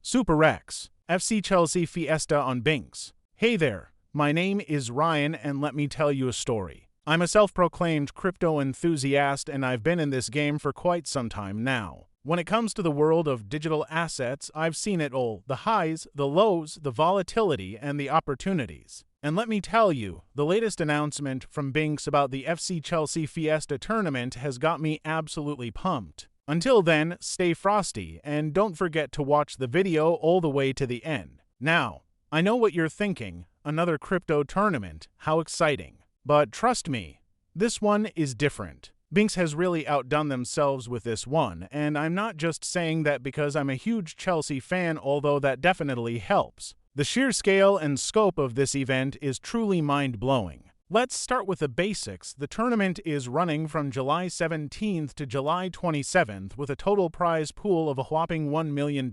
Superx, FC Chelsea Fiesta on Bingx. Hey there, my name is Ryan and let me tell you a story. I'm a self-proclaimed crypto enthusiast and I've been in this game for quite some time now. When it comes to the world of digital assets, I've seen it all, the highs, the lows, the volatility, and the opportunities. And let me tell you, the latest announcement from Bingx about the FC Chelsea Fiesta tournament has got me absolutely pumped. Until then, stay frosty and don't forget to watch the video all the way to the end. Now, I know what you're thinking, another crypto tournament, how exciting. But trust me, this one is different. Bingx has really outdone themselves with this one, and I'm not just saying that because I'm a huge Chelsea fan, although that definitely helps. The sheer scale and scope of this event is truly mind-blowing. Let's start with the basics. The tournament is running from July 17th to July 27th with a total prize pool of a whopping $1 million.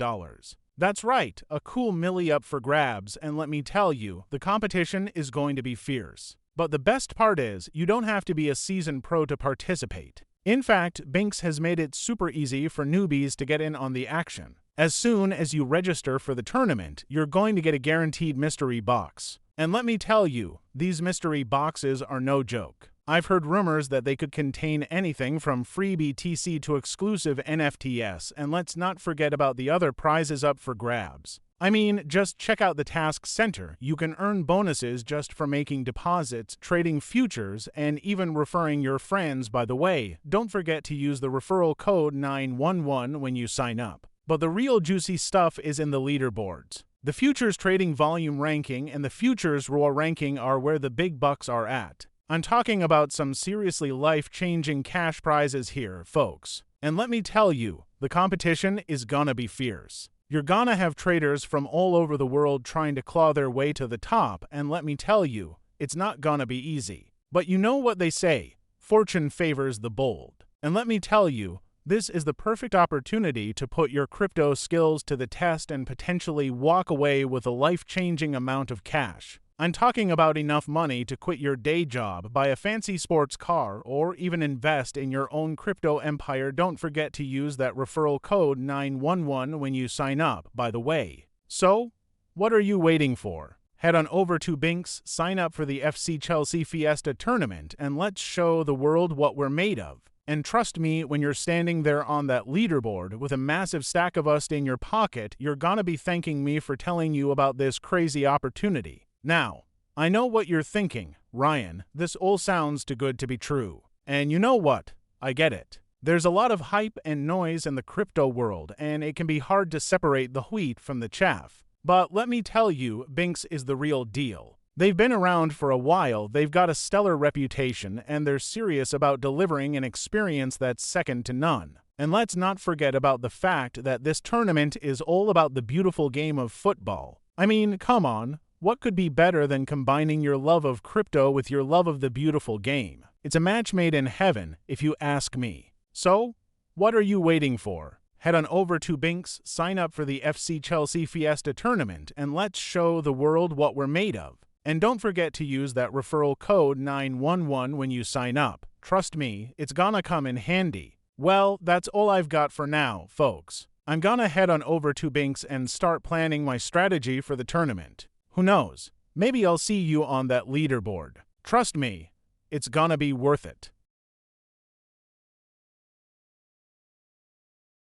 That's right, a cool milli up for grabs, and let me tell you, the competition is going to be fierce. But the best part is, you don't have to be a seasoned pro to participate. In fact, Bingx has made it super easy for newbies to get in on the action. As soon as you register for the tournament, you're going to get a guaranteed mystery box. And let me tell you, these mystery boxes are no joke. I've heard rumors that they could contain anything from free BTC to exclusive NFTs, and let's not forget about the other prizes up for grabs. I mean, just check out the task center. You can earn bonuses just for making deposits, trading futures, and even referring your friends. By the way, don't forget to use the referral code 911 when you sign up. But the real juicy stuff is in the leaderboards. The futures trading volume ranking and the futures raw ranking are where the big bucks are at. I'm talking about some seriously life-changing cash prizes here, folks. And let me tell you, the competition is gonna be fierce. You're gonna have traders from all over the world trying to claw their way to the top, and let me tell you, it's not gonna be easy. But you know what they say, fortune favors the bold. And let me tell you, this is the perfect opportunity to put your crypto skills to the test and potentially walk away with a life-changing amount of cash. I'm talking about enough money to quit your day job, buy a fancy sports car, or even invest in your own crypto empire. Don't forget to use that referral code 911 when you sign up, by the way. So, what are you waiting for? Head on over to Bingx, sign up for the FC Chelsea Fiesta tournament, and let's show the world what we're made of. And trust me, when you're standing there on that leaderboard with a massive stack of us in your pocket, you're gonna be thanking me for telling you about this crazy opportunity. Now, I know what you're thinking, Ryan, this all sounds too good to be true. And you know what? I get it. There's a lot of hype and noise in the crypto world, and it can be hard to separate the wheat from the chaff. But let me tell you, Bingx is the real deal. They've been around for a while, they've got a stellar reputation, and they're serious about delivering an experience that's second to none. And let's not forget about the fact that this tournament is all about the beautiful game of football. I mean, come on, what could be better than combining your love of crypto with your love of the beautiful game? It's a match made in heaven, if you ask me. So, what are you waiting for? Head on over to Bingx, sign up for the FC Chelsea Fiesta tournament, and let's show the world what we're made of. And don't forget to use that referral code 911 when you sign up. Trust me, it's gonna come in handy. Well, that's all I've got for now, folks. I'm gonna head on over to Bingx and start planning my strategy for the tournament. Who knows? Maybe I'll see you on that leaderboard. Trust me, it's gonna be worth it.